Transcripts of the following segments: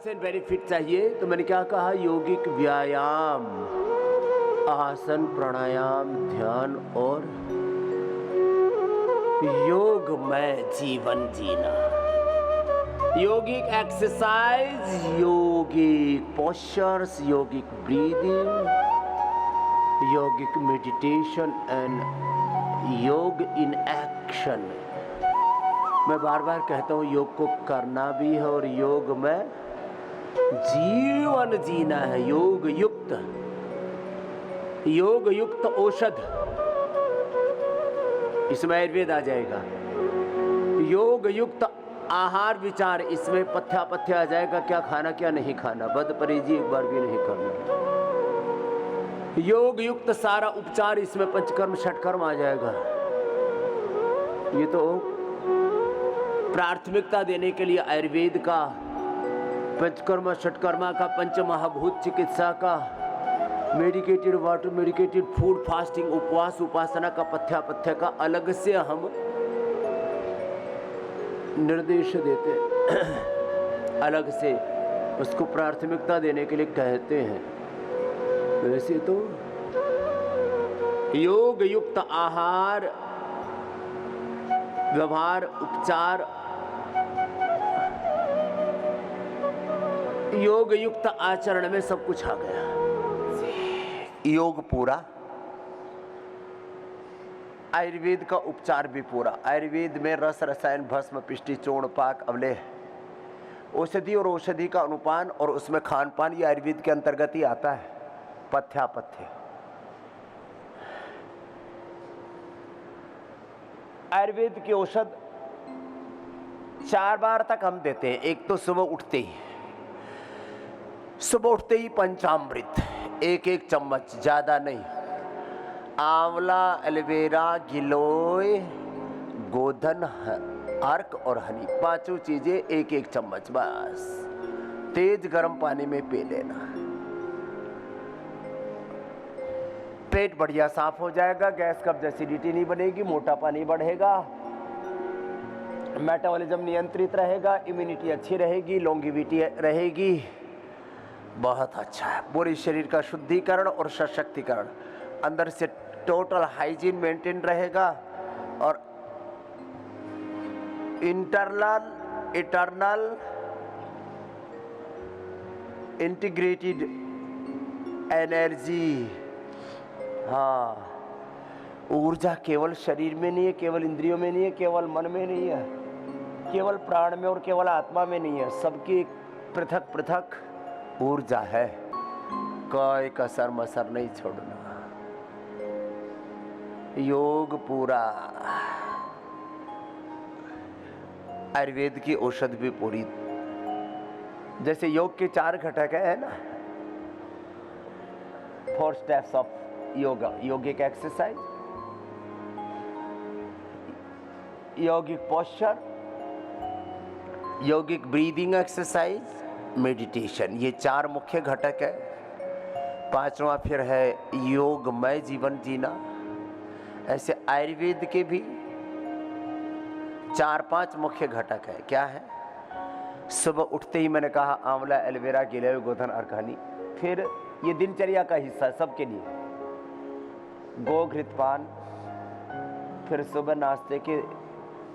से बेनिफिट चाहिए तो मैंने क्या कहा, यौगिक व्यायाम, आसन, प्राणायाम, ध्यान और योगमय जीवन जीना। यौगिक एक्सरसाइज, यौगिक पोस्चर्स, यौगिक ब्रीदिंग, यौगिक मेडिटेशन एंड योग इन एक्शन। मैं बार बार कहता हूँ योग को करना भी है और योग में जीवन जीना है। योग युक्त औषध, इसमें आयुर्वेद आ जाएगा। योग युक्त आहार विचार, इसमें पथ्य आ जाएगा, क्या खाना क्या नहीं खाना, बद परहेजी एक बार भी नहीं करना। योग युक्त सारा उपचार, इसमें पंचकर्म षटकर्म आ जाएगा। ये तो प्राथमिकता देने के लिए आयुर्वेद का, पंचकर्म षटकर्मा का, पंचमहाभूत चिकित्सा का, medicated water, medicated food, fasting, उपवास, उपासना का, पथ्य का अलग से हम निर्देश देते अलग से उसको प्राथमिकता देने के लिए कहते हैं। वैसे तो योग युक्त आहार, व्यवहार, उपचार, योग युक्त आचरण में सब कुछ आ गया। योग पूरा, आयुर्वेद का उपचार भी पूरा। आयुर्वेद में रस, रसायन, भस्म, पिष्टि, चूर्ण, पाक, अवलेह, औषधि और औषधि का अनुपान और उसमें खान पान, ये आयुर्वेद के अंतर्गत ही आता है। पथ्य आयुर्वेद की औषध 4 बार तक हम देते हैं। एक तो सुबह उठते ही पंचामृत, एक चम्मच, ज्यादा नहीं। आंवला, एलोवेरा, गिलोय, गोधन, अर्क और हनी, 5 चीजें एक चम्मच बस। तेज गर्म पानी में पी लेना। पेट बढ़िया साफ हो जाएगा, गैस कब्ज एसिडिटी नहीं बनेगी, मोटापा नहीं बढ़ेगा, मेटाबॉलिज्म नियंत्रित रहेगा, इम्यूनिटी अच्छी रहेगी, लॉन्गेविटी रहेगी। बहुत अच्छा है। पूरे शरीर का शुद्धिकरण और सशक्तिकरण, अंदर से टोटल हाइजीन मेंटेन रहेगा और इंटरनल इटर्नल इंटीग्रेटेड एनर्जी। हाँ, ऊर्जा केवल शरीर में नहीं है, केवल इंद्रियों में नहीं है, केवल मन में नहीं है, केवल प्राण में और केवल आत्मा में नहीं है, सबकी एक पृथक पृथक ऊर्जा है। कोई कसर मसर नहीं छोड़ना। योग पूरा, आयुर्वेद की औषध भी पूरी। जैसे योग के 4 घटक है ना, 4 steps of yoga, yogic exercise, yogic posture, yogic breathing exercise, meditation, ये 4 मुख्य घटक है। 5वां फिर है योगमय जीवन जीना। ऐसे आयुर्वेद के भी 4-5 मुख्य घटक है। क्या है? सुबह उठते ही मैंने कहा आंवला, एलोवेरा, गिलोय, गोधन, अर्क, हनी। फिर ये दिनचर्या का हिस्सा सबके लिए, गोघृतपान, फिर सुबह नाश्ते के,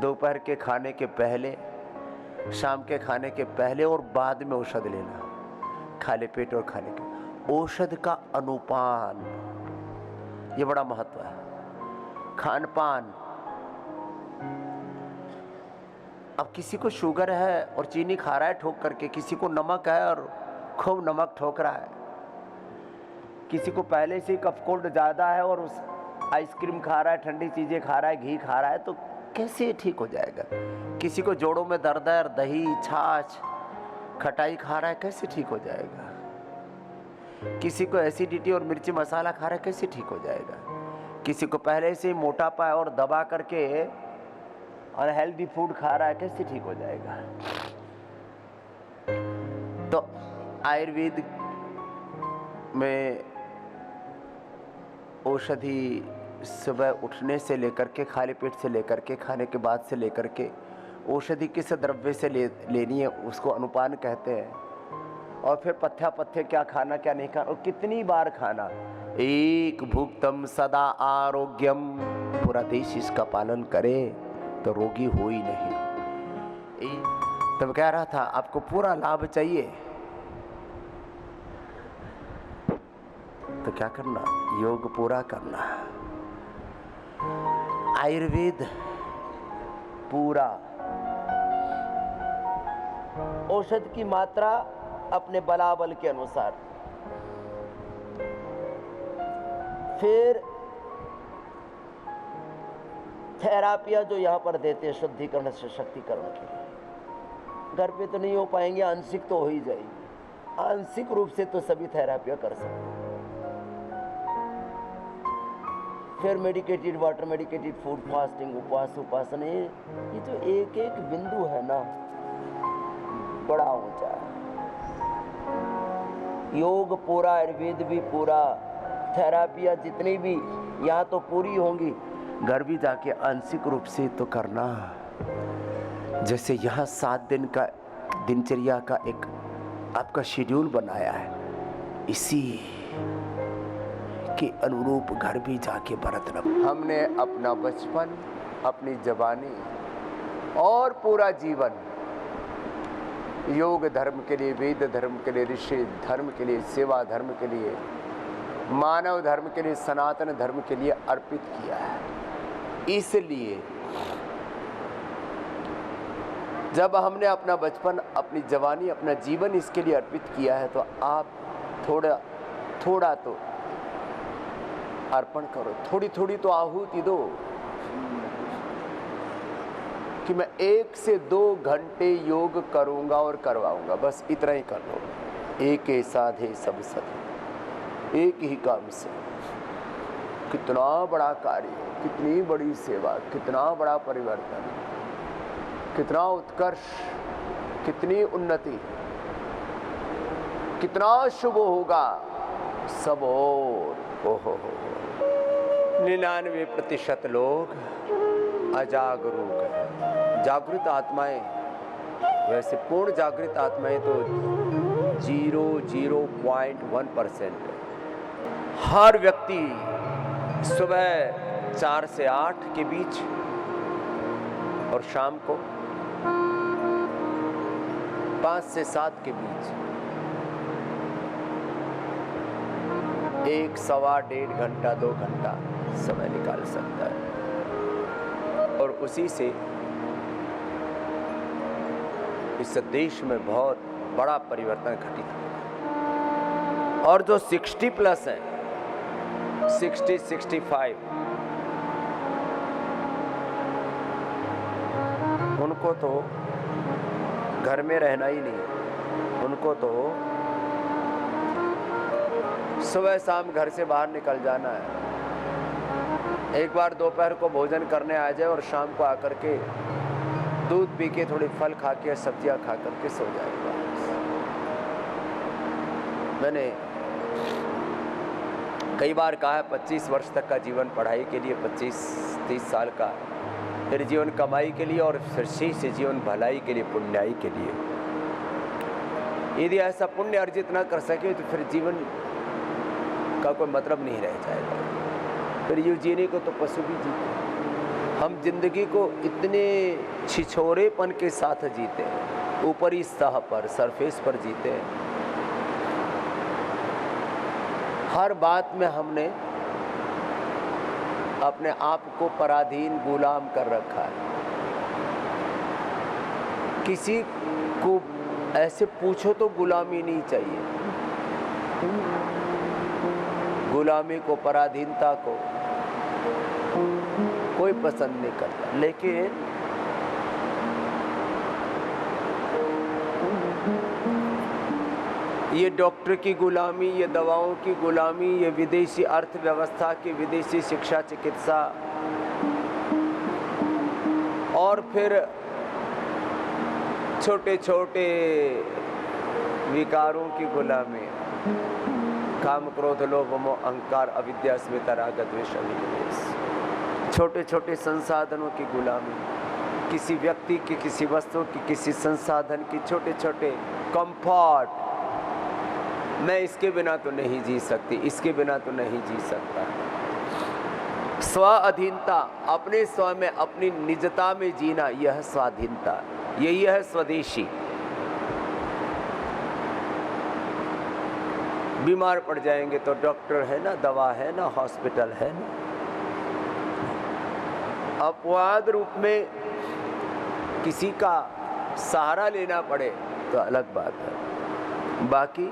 दोपहर के खाने के पहले, शाम के खाने के पहले और बाद में औषध लेना, खाली पेट और खाने के। औषध का अनुपान, ये बड़ा महत्व है। खान पान, अब किसी को शुगर है और चीनी खा रहा है ठोक करके, किसी को नमक है और खूब नमक ठोक रहा है, किसी को पहले से कफ कोल्ड ज़्यादा है और उस आइसक्रीम खा रहा है, ठंडी चीज़ें खा रहा है, घी खा रहा है, तो कैसे ठीक हो जाएगा? किसी को जोड़ों में दर्द है और दही, छाछ, खटाई खा रहा है, कैसे ठीक हो जाएगा? किसी को एसिडिटी और मिर्ची मसाला खा रहा है, कैसे ठीक हो जाएगा? किसी को पहले से ही मोटापा है और दबा करके अनहेल्दी फूड खा रहा है, कैसे ठीक हो जाएगा? तो आयुर्वेद में औषधि सुबह उठने से लेकर के, खाली पेट से लेकर के, खाने के बाद से लेकर के, औषधि किस द्रव्य से लेनी है उसको अनुपान कहते हैं। और फिर पथ्य क्या खाना क्या नहीं खाना, और कितनी बार खाना। एक भुक्तम सदा आरोग्यम, पूरा देश इसका पालन करे तो रोगी हो ही नहीं। तब कह रहा था आपको पूरा लाभ चाहिए तो क्या करना, योग पूरा करना, आयुर्वेद पूरा, औषध की मात्रा अपने बलाबल के अनुसार, फिर थेरापिया जो यहाँ पर देते हैं शुद्धिकरण से शक्तिकरण के लिए, घर पे तो नहीं हो पाएंगे, आंशिक तो हो ही जाएगी। आंशिक रूप से तो सभी थेरापिया कर सकते हैं। फिर medicated water, medicated food, fasting, उपवास, उपासना, ये जो एक एक बिंदु है ना बड़ा ऊंचा है। योग पूरा, आयुर्वेद भी पूरा, थेरापिया जितनी भी यहाँ तो पूरी होंगी, घर भी जाके आंशिक रूप से तो करना। जैसे यहाँ 7 दिन का दिनचर्या का एक आपका शेड्यूल बनाया है, इसी के अनुरूप घर भी जाके बरतना। हमने अपना बचपन, अपनी जवानी और पूरा जीवन योग धर्म के लिए, वेद धर्म के लिए, ऋषि धर्म के लिए, सेवा धर्म के लिए, मानव धर्म के लिए, सनातन धर्म के लिए अर्पित किया है। इसलिए जब हमने अपना बचपन, अपनी जवानी, अपना जीवन इसके लिए अर्पित किया है, तो आप थोड़ा तो अर्पण करो, थोड़ी थोड़ी तो आहुति दो कि मैं 1 से 2 घंटे योग करूंगा और करवाऊंगा, बस इतना ही कर लो। एक ही साधे सब सधे, एक ही काम से कितना बड़ा कार्य, कितनी बड़ी सेवा, कितना बड़ा परिवर्तन, कितना उत्कर्ष, कितनी उन्नति, कितना शुभ होगा सब। और 99% लोग अजागरूक हैं। जागृत आत्माएं, वैसे पूर्ण जागृत आत्माएं तो 0.1% है। हर व्यक्ति सुबह 4 से 8 के बीच और शाम को 5 से 7 के बीच 1, सवा, 1.5 घंटा, 2 घंटा समय निकाल सकता है, और उसी से इस देश में बहुत बड़ा परिवर्तन घटित होगा। और जो 60+ हैं, 60, 65, उनको तो घर में रहना ही नहीं, उनको तो सुबह शाम घर से बाहर निकल जाना है। एक बार दोपहर को भोजन करने आ जाए और शाम को आकर के दूध पी के, थोड़ी फल खा के, सब्जियां खा करके सो जाएगा। मैंने कई बार कहा है 25 वर्ष तक का जीवन पढ़ाई के लिए, 25-30 साल का फिर जीवन कमाई के लिए, और फिर शेष जीवन भलाई के लिए, पुण्याई के लिए। यदि ऐसा पुण्य अर्जित ना कर सके तो फिर जीवन का कोई मतलब नहीं रह जाएगा। फिर यूँ जीने को तो पशु भी जीते। हम जिंदगी को इतने छिछोरेपन के साथ जीते हैं, ऊपरी सतह पर, सरफेस पर जीते हैं। हर बात में हमने अपने आप को पराधीन, गुलाम कर रखा है। किसी को ऐसे पूछो तो गुलामी नहीं चाहिए, गुलामी को, पराधीनता को कोई पसंद नहीं करता। लेकिन ये डॉक्टर की गुलामी, ये दवाओं की गुलामी, ये विदेशी अर्थव्यवस्था की, विदेशी शिक्षा, चिकित्सा, और फिर छोटे छोटे विकारों की गुलामी, काम, क्रोध, लोभ, मोह, अहंकार, अविद्या, अस्मिता, राग, द्वेष, अभिनिवेश, छोटे छोटे संसाधनों की गुलामी, किसी व्यक्ति की, किसी वस्तु की, किसी संसाधन की, छोटे छोटे कंफर्ट, मैं इसके बिना तो नहीं जी सकती, इसके बिना तो नहीं जी सकता। स्व अधीनता, अपने स्व में, अपनी निजता में जीना, यह स्वाधीनता, यही है स्वदेशी। बीमार पड़ जाएंगे तो डॉक्टर है ना, दवा है ना, हॉस्पिटल है ना। अपवाद रूप में किसी का सहारा लेना पड़े तो अलग बात है, बाकी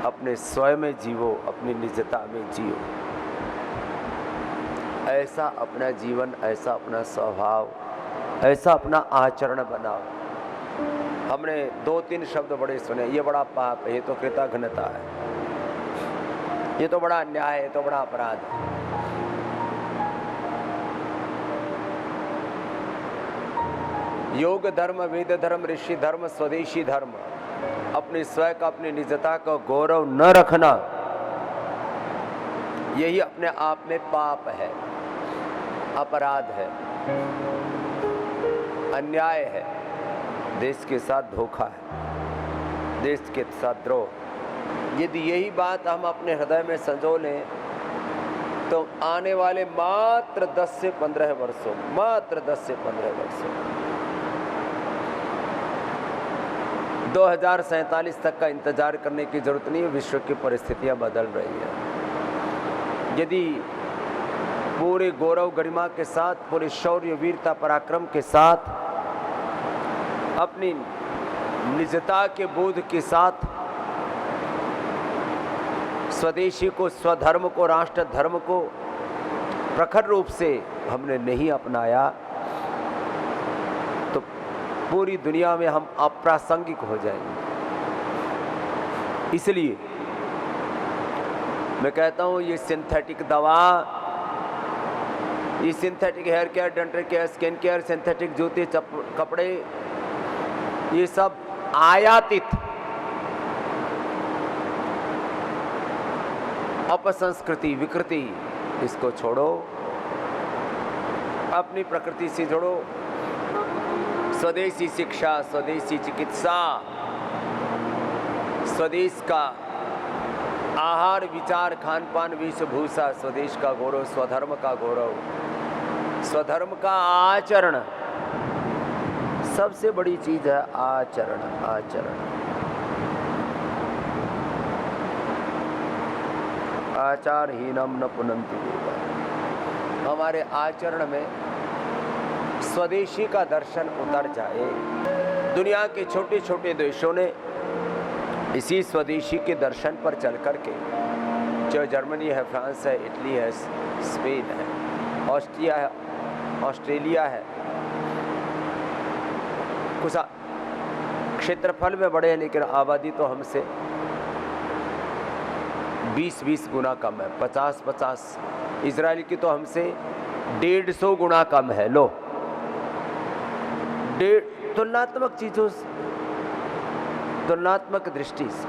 अपने स्वयं में जीवो, अपनी निजता में जियो। ऐसा अपना जीवन, ऐसा अपना स्वभाव, ऐसा अपना आचरण बनाओ। हमने 2-3 शब्द बड़े सुने, ये बड़ा पाप है, ये तो कृतघ्नता है, ये तो बड़ा अन्याय है, ये तो बड़ा अपराध है। योग धर्म, वेद धर्म, ऋषि धर्म, स्वदेशी धर्म, अपने स्वयं का, अपनी निजता का गौरव न रखना, यही अपने आप में पाप है, अपराध है, अन्याय है, देश के साथ धोखा है, देश के साथ द्रोह। यदि यही बात हम अपने हृदय में संजो लें तो आने वाले मात्र 10 से 15 वर्षों, मात्र 10 से 15 वर्षों, 2047 तक का इंतजार करने की जरूरत नहीं है। विश्व की परिस्थितियां बदल रही हैं। यदि पूरे गौरव गरिमा के साथ, पूरे शौर्य वीरता पराक्रम के साथ, अपनी निजता के बोध के साथ स्वदेशी को, स्वधर्म को, राष्ट्र धर्म को प्रखर रूप से हमने नहीं अपनाया तो पूरी दुनिया में हम अप्रासंगिक हो जाएंगे। इसलिए मैं कहता हूँ, ये सिंथेटिक दवा, ये synthetic hair care, dental care, skin care, synthetic जूते, कपड़े, ये सब आयातित अपसंस्कृति, विकृति, इसको छोड़ो, अपनी प्रकृति से जुड़ो। स्वदेशी शिक्षा, स्वदेशी चिकित्सा, स्वदेश का आहार, विचार, खान पान, वेशभूषा, स्वदेश का गौरव, स्वधर्म का गौरव, स्वधर्म का आचरण, सबसे बड़ी चीज है आचरण। आचरण, आचारहीनम न पुनन्ति देवा। हमारे आचरण में स्वदेशी का दर्शन उतर जाए। दुनिया के छोटे छोटे देशों ने इसी स्वदेशी के दर्शन पर चल कर के, जो जर्मनी है, फ्रांस है, इटली है, स्पेन है, ऑस्ट्रिया है, ऑस्ट्रेलिया है, कुछ क्षेत्रफल में बड़े हैं लेकिन आबादी तो हमसे 20-20 गुना कम है, 50-50। इजराइल की तो हमसे 150 गुना कम है। लो, तुलनात्मक चीजों से, तुलनात्मक दृष्टि से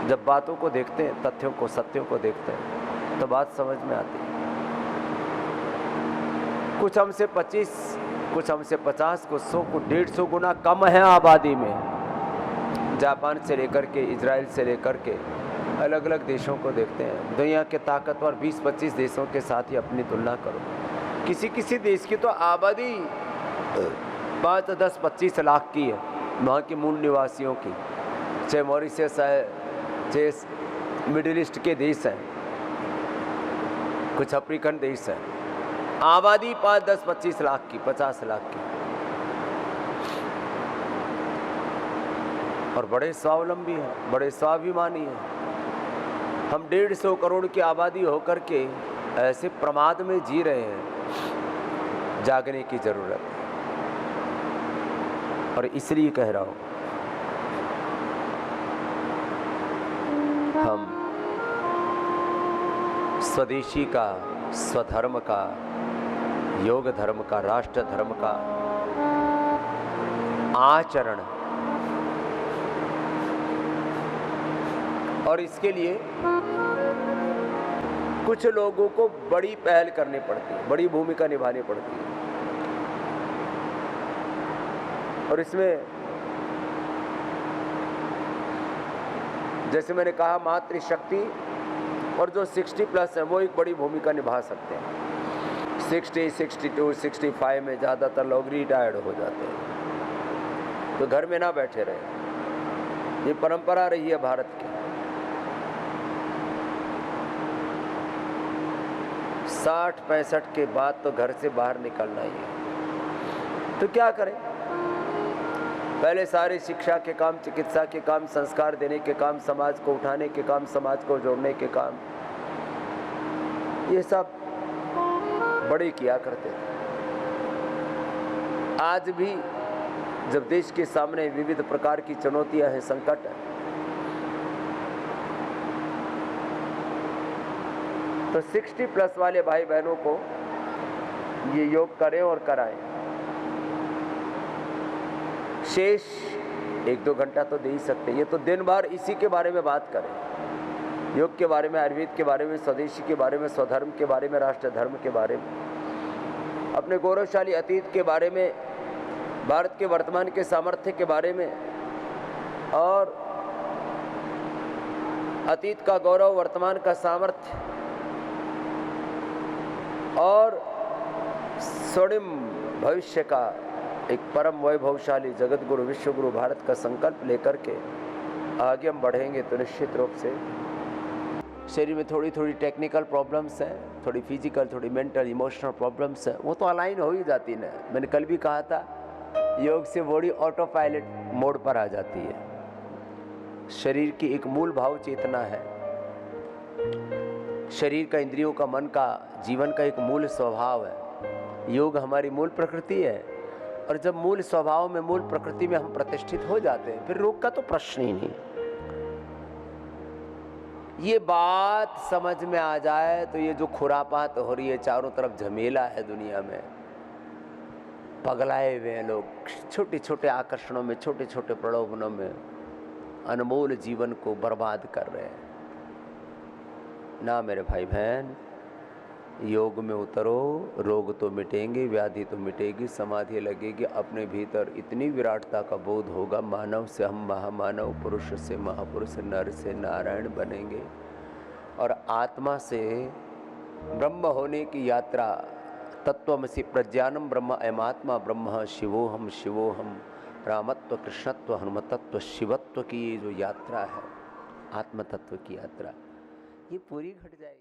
जब बातों को देखते हैं, तथ्यों को, सत्यों को देखते हैं तो बात समझ में आती है। कुछ हमसे 25, कुछ हमसे 50, कुछ 100, कुछ 150 गुना कम है आबादी में। जापान से लेकर के, इजराइल से लेकर के अलग अलग देशों को देखते हैं। दुनिया के ताकतवर 20-25 देशों के साथ ही अपनी तुलना करो। किसी किसी देश की तो आबादी 5, 10, 25 लाख की है, वहाँ के मूल निवासियों की, चाहे मॉरिशस है, चाहे मिडिल ईस्ट के देश हैं, कुछ अफ्रीकन देश हैं, आबादी 5, 10, 25 लाख की, 50 लाख की, और बड़े स्वावलंबी हैं, बड़े स्वाभिमानी हैं। हम 150 करोड़ की आबादी होकर के ऐसे प्रमाद में जी रहे हैं। जागने की जरूरत है। और इसलिए कह रहा हूं, हम स्वदेशी का, स्वधर्म का, योग धर्म का, राष्ट्र धर्म का आचरण, और इसके लिए कुछ लोगों को बड़ी पहल करनी पड़ती है, बड़ी भूमिका निभानी पड़ती है। और इसमें जैसे मैंने कहा, मातृशक्ति और जो 60 प्लस है वो एक बड़ी भूमिका निभा सकते हैं। 60, 62, 65 में ज़्यादातर लोग रिटायर्ड हो जाते हैं, तो घर में ना बैठे रहे। ये परंपरा रही है भारत की। 60-65 के बाद तो घर से बाहर निकलना ही है। तो क्या करें? पहले सारी शिक्षा के काम, चिकित्सा के काम, संस्कार देने के काम, समाज को उठाने के काम, समाज को जोड़ने के काम, ये सब बड़े किया करते थे। आज भी जब देश के सामने विविध प्रकार की चुनौतियां हैं, संकट है, तो 60 प्लस वाले भाई बहनों को ये योग करें और कराएं। शेष 1-2 घंटा तो दे ही सकते हैं। ये तो दिन भर इसी के बारे में बात करें, योग के बारे में, आयुर्वेद के बारे में, स्वदेशी के बारे में, स्वधर्म के बारे में, राष्ट्र धर्म के बारे में, अपने गौरवशाली अतीत के बारे में, भारत के वर्तमान के सामर्थ्य के बारे में, और अतीत का गौरव, वर्तमान का सामर्थ्य, और स्वर्णिम भविष्य का एक परम वैभवशाली जगत गुरु, विश्व गुरु भारत का संकल्प लेकर के आगे हम बढ़ेंगे तो निश्चित रूप से शरीर में थोड़ी थोड़ी टेक्निकल प्रॉब्लम्स हैं, थोड़ी फिजिकल, थोड़ी मेंटल, इमोशनल प्रॉब्लम्स हैं, वो तो अलाइन हो ही जाती ना। मैंने कल भी कहा था, योग से बॉडी ऑटो पायलट मोड पर आ जाती है। शरीर की एक मूल भाव चेतना है, शरीर का, इंद्रियों का, मन का, जीवन का एक मूल स्वभाव है। योग हमारी मूल प्रकृति है, और जब मूल स्वभाव में, मूल प्रकृति में हम प्रतिष्ठित हो जाते हैं, फिर रोग का तो प्रश्न ही नहीं। ये बात समझ में आ जाए तो ये जो खुरापात हो रही है, चारों तरफ झमेला है दुनिया में, पगलाए हुए हैं लोग, छोटे छोटे आकर्षणों में, छोटे छोटे प्रलोभनों में अनमोल जीवन को बर्बाद कर रहे हैं। ना मेरे भाई बहन, योग में उतरो, रोग तो मिटेंगे, व्याधि तो मिटेगी, समाधि लगेगी, अपने भीतर इतनी विराटता का बोध होगा, मानव से हम महामानव, पुरुष से महापुरुष, नर से नारायण बनेंगे, और आत्मा से ब्रह्म होने की यात्रा, तत्त्वमसि प्रज्ञानम ब्रह्म अयमात्मा ब्रह्म शिवोहम शिवोहम, रामत्व, कृष्णत्व, हनुमतत्व, शिवत्व की ये जो यात्रा है, आत्म तत्व की यात्रा, ये पूरी घट जाएगी।